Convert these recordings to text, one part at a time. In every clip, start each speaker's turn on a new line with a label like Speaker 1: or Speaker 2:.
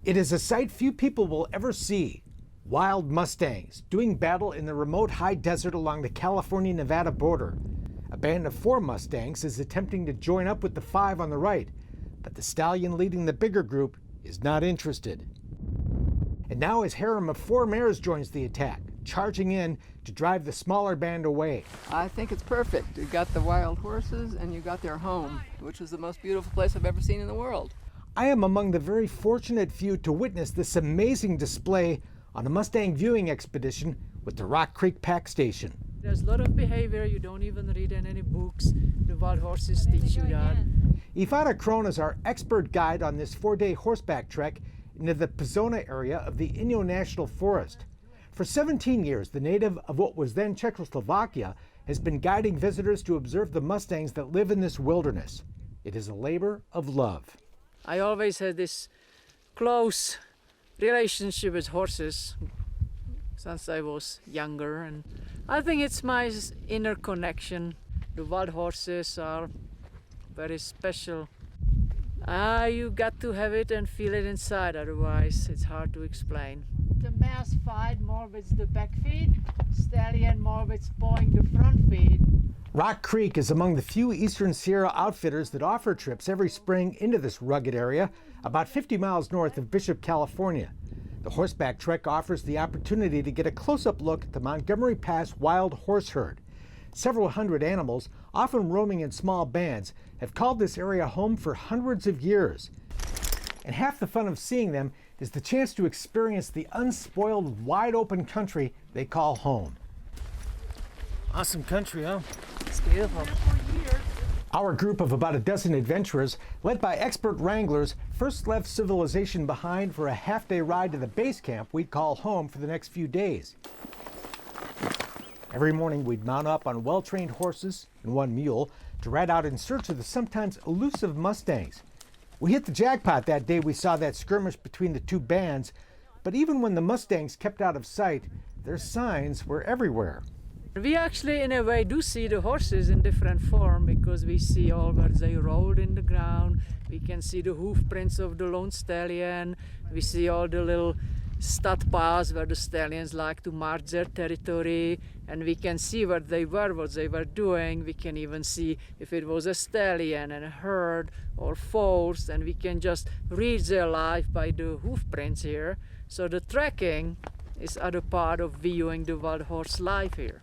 Speaker 1: It is a sight few people will ever see. Wild Mustangs doing battle in the remote high desert along the California-Nevada border. A band of 4 Mustangs is attempting to join up with the 5 on the right, but the stallion leading the bigger group is not interested. And now his harem of 4 mares joins the attack, charging in to drive the smaller band away.
Speaker 2: I think it's perfect. You got the wild horses and you got their home, which is the most beautiful place I've ever seen in the world.
Speaker 1: I am among the very fortunate few to witness this amazing display on a Mustang viewing expedition with the Rock Creek Pack Station.
Speaker 3: There's a lot of behavior you don't even read in any books. The wild horses teach you that.
Speaker 1: Ifada Krohn is our expert guide on this 4-day horseback trek into the Pizona area of the Inyo National Forest. For 17 years, the native of what was then Czechoslovakia has been guiding visitors to observe the Mustangs that live in this wilderness. It is a labor of love.
Speaker 3: I always had this close relationship with horses since I was younger, and I think it's my inner connection. The wild horses are very special. You got to have it and feel it inside, otherwise it's hard to explain.
Speaker 4: The mares fight more with the back feet, stallion more with pawing the front feet.
Speaker 1: Rock Creek is among the few Eastern Sierra outfitters that offer trips every spring into this rugged area, about 50 miles north of Bishop, California. The horseback trek offers the opportunity to get a close-up look at the Montgomery Pass wild horse herd. Several hundred animals, often roaming in small bands, have called this area home for hundreds of years. And half the fun of seeing them is the chance to experience the unspoiled, wide-open country they call home. Awesome country, huh?
Speaker 3: It's beautiful.
Speaker 1: Our group of about a dozen adventurers, led by expert wranglers, first left civilization behind for a half-day ride to the base camp we'd call home for the next few days. Every morning we'd mount up on well-trained horses and 1 mule to ride out in search of the sometimes elusive Mustangs. We hit the jackpot that day we saw that skirmish between the 2 bands, but even when the Mustangs kept out of sight, their signs were everywhere.
Speaker 3: We actually, in a way, do see the horses in different form because we see all where they rolled in the ground. We can see the hoof prints of the lone stallion. We see all the little stud paths where the stallions like to march their territory. And we can see where they were, what they were doing. We can even see if it was a stallion and a herd or foals. And we can just read their life by the hoof prints here. So the tracking is other part of viewing the wild horse life here.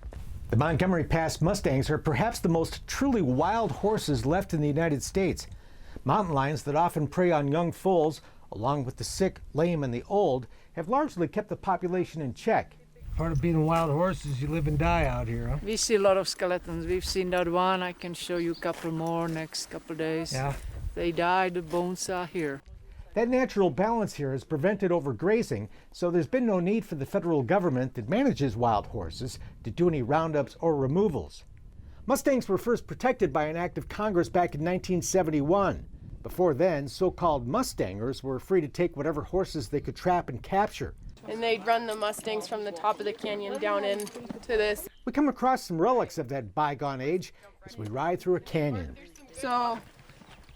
Speaker 1: The Montgomery Pass Mustangs are perhaps the most truly wild horses left in the United States. Mountain lions that often prey on young foals, along with the sick, lame, and the old, have largely kept the population in check.
Speaker 5: Part of being a wild horse is you live and die out here, huh?
Speaker 3: We see a lot of skeletons. We've seen that one. I can show you a couple more next couple days.
Speaker 5: Yeah.
Speaker 3: They died, the bones are here.
Speaker 1: That natural balance here has prevented overgrazing, so there's been no need for the federal government that manages wild horses to do any roundups or removals. Mustangs were first protected by an act of Congress back in 1971. Before then, so-called Mustangers were free to take whatever horses they could trap and capture.
Speaker 6: And they'd run the Mustangs from the top of the canyon down into this.
Speaker 1: We come across some relics of that bygone age as we ride through a canyon.
Speaker 6: So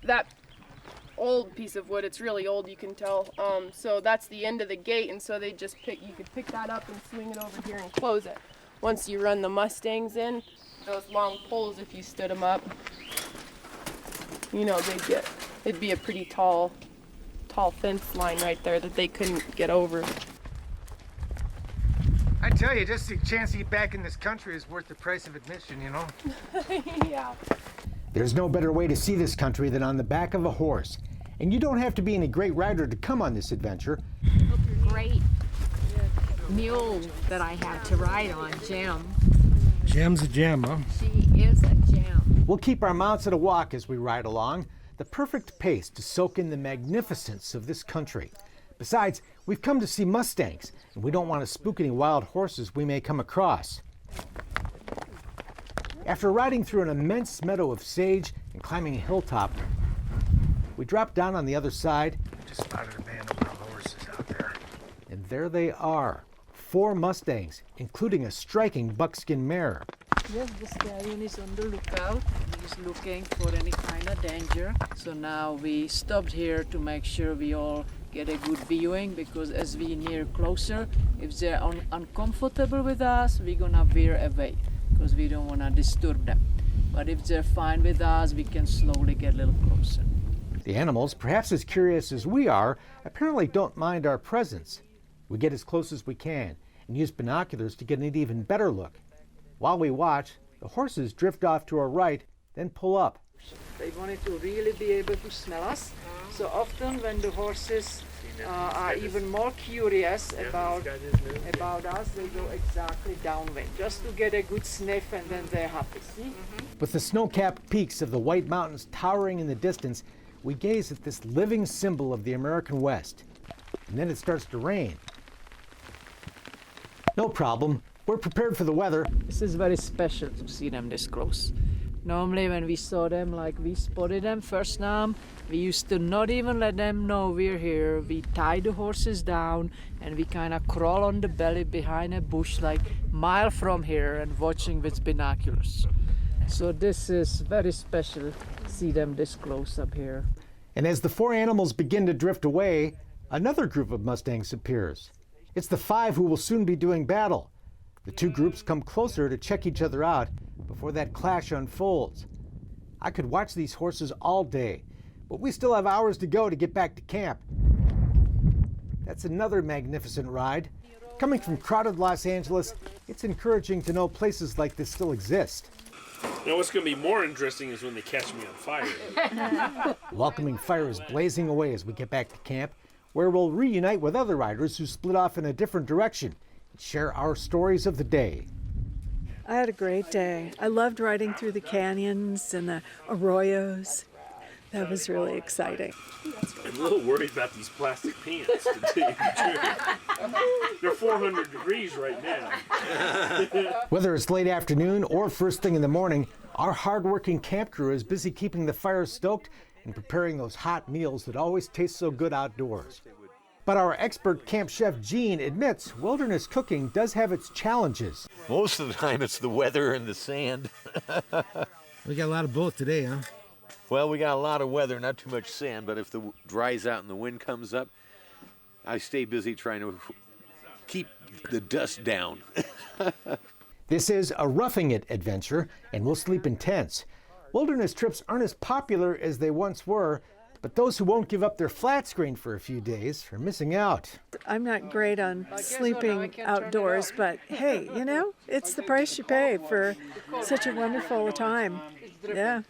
Speaker 6: that old piece of wood, it's really old, you can tell. So that's the end of the gate, and so they just you could pick that up and swing it over here and close it. Once you run the Mustangs in, those long poles, if you stood them up, you know, it'd be a pretty tall fence line right there that they couldn't get over.
Speaker 1: I tell you, just the chance to get back in this country is worth the price of admission, you know?
Speaker 6: Yeah.
Speaker 1: There's no better way to see this country than on the back of a horse. And you don't have to be any great rider to come on this adventure.
Speaker 7: Great mule that I have to ride on, Gem.
Speaker 5: Gem's a gem, huh?
Speaker 7: She is a gem.
Speaker 1: We'll keep our mounts at a walk as we ride along, the perfect pace to soak in the magnificence of this country. Besides, we've come to see Mustangs, and we don't want to spook any wild horses we may come across. After riding through an immense meadow of sage and climbing a hilltop, we dropped down on the other side.
Speaker 5: Just spotted a band of wild horses out there.
Speaker 1: And there they are, 4 Mustangs, including a striking buckskin mare.
Speaker 3: Yes, the stallion is on the lookout. just looking for any kind of danger. So now we stopped here to make sure we all get a good viewing, because as we near closer, if they're uncomfortable with us, we're gonna veer away because we don't wanna disturb them. But if they're fine with us, we can slowly get a little closer.
Speaker 1: The animals, perhaps as curious as we are, apparently don't mind our presence. We get as close as we can and use binoculars to get an even better look. While we watch, the horses drift off to our right, then pull up.
Speaker 3: They wanted to really be able to smell us. So often when the horses are even more curious about us, they go exactly downwind, just to get a good sniff, and then they're happy. See?
Speaker 1: With the snow-capped peaks of the White Mountains towering in the distance, we gaze at this living symbol of the American West. And then it starts to rain. No problem. We're prepared for the weather.
Speaker 3: This is very special to see them this close. Normally when we saw them, like we spotted them first time, we used to not even let them know we're here. We tie the horses down and we kind of crawl on the belly behind a bush like a mile from here and watching with binoculars. So this is very special to see them this close up here.
Speaker 1: And as the four animals begin to drift away, another group of Mustangs appears. It's the five who will soon be doing battle. The two groups come closer to check each other out before that clash unfolds. I could watch these horses all day, but we still have hours to go to get back to camp. That's another magnificent ride. Coming from crowded Los Angeles, it's encouraging to know places like this still exist.
Speaker 8: You know what's going to be more interesting is when they catch me on fire.
Speaker 1: Welcoming fire is blazing away as we get back to camp, where we'll reunite with other riders who split off in a different direction and share our stories of the day.
Speaker 9: I had a great day. I loved riding through the canyons and the arroyos. That was really exciting.
Speaker 8: I'm a little worried about these plastic pants, to tell you the truth. They're 400 degrees right now.
Speaker 1: Whether it's late afternoon or first thing in the morning, our hard-working camp crew is busy keeping the fire stoked and preparing those hot meals that always taste so good outdoors. But our expert camp chef Gene admits wilderness cooking does have its challenges.
Speaker 10: Most of the time it's the weather and the sand.
Speaker 5: We got a lot of both today, huh?
Speaker 10: Well, we got a lot of weather, not too much sand, but if the dries out and the wind comes up, I stay busy trying to keep the dust down.
Speaker 1: This is a roughing it adventure, and we'll sleep in tents. Wilderness trips aren't as popular as they once were, but those who won't give up their flat screen for a few days are missing out.
Speaker 9: I'm not great on sleeping outdoors, but hey, you know, it's the price you pay for such a wonderful time. Yeah.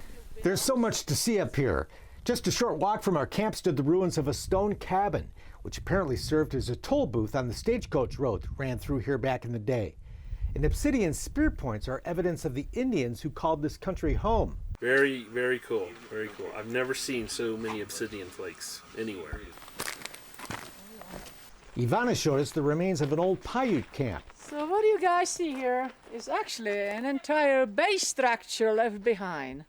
Speaker 1: There's so much to see up here. Just a short walk from our camp stood the ruins of a stone cabin, which apparently served as a toll booth on the stagecoach road that ran through here back in the day. And obsidian spear points are evidence of the Indians who called this country home.
Speaker 8: Very, very cool. Very cool. I've never seen so many obsidian flakes anywhere.
Speaker 1: Ivana showed us the remains of an old Paiute camp.
Speaker 3: So what you guys see here is actually an entire base structure left behind.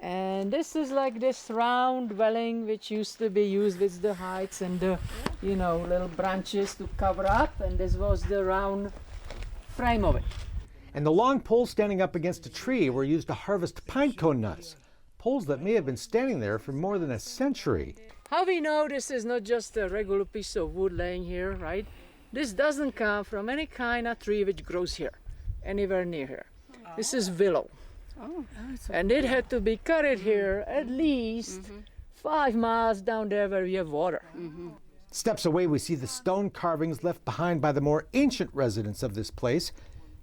Speaker 3: And this is like this round dwelling which used to be used with the heights and the, you know, little branches to cover up, and this was the round frame of it.
Speaker 1: And the long poles standing up against a tree were used to harvest pine cone nuts, poles that may have been standing there for more than a century.
Speaker 3: How we know this is not just a regular piece of wood laying here, right? This doesn't come from any kind of tree which grows here, anywhere near here. This is willow. And it had to be carried here at least 5 miles down there where we have water.
Speaker 1: Steps away we see the stone carvings left behind by the more ancient residents of this place,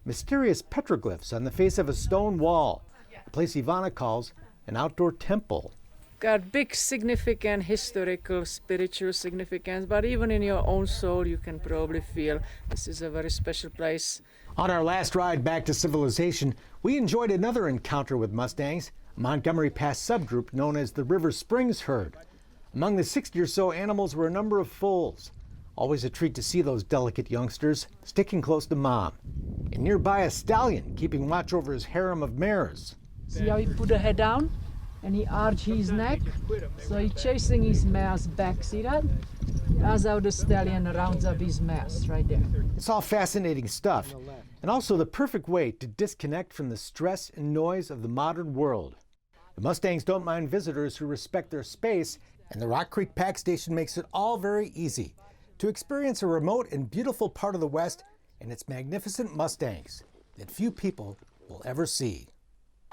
Speaker 1: mysterious petroglyphs on the face of a stone wall, a place Ivana calls an outdoor temple.
Speaker 3: Got big significant historical, spiritual significance, but even in your own soul you can probably feel this is a very special place.
Speaker 1: On our last ride back to civilization, we enjoyed another encounter with Mustangs, a Montgomery Pass subgroup known as the River Springs herd. Among the 60 or so animals were a number of foals. Always a treat to see those delicate youngsters sticking close to mom. And nearby a stallion keeping watch over his harem of mares.
Speaker 3: See how he put the head down and he arched his neck? So he's chasing his mares back, see that? That's how the stallion rounds up his mares, right there.
Speaker 1: It's all fascinating stuff, and also the perfect way to disconnect from the stress and noise of the modern world. The Mustangs don't mind visitors who respect their space, and the Rock Creek Pack Station makes it all very easy to experience a remote and beautiful part of the West and its magnificent Mustangs that few people will ever see.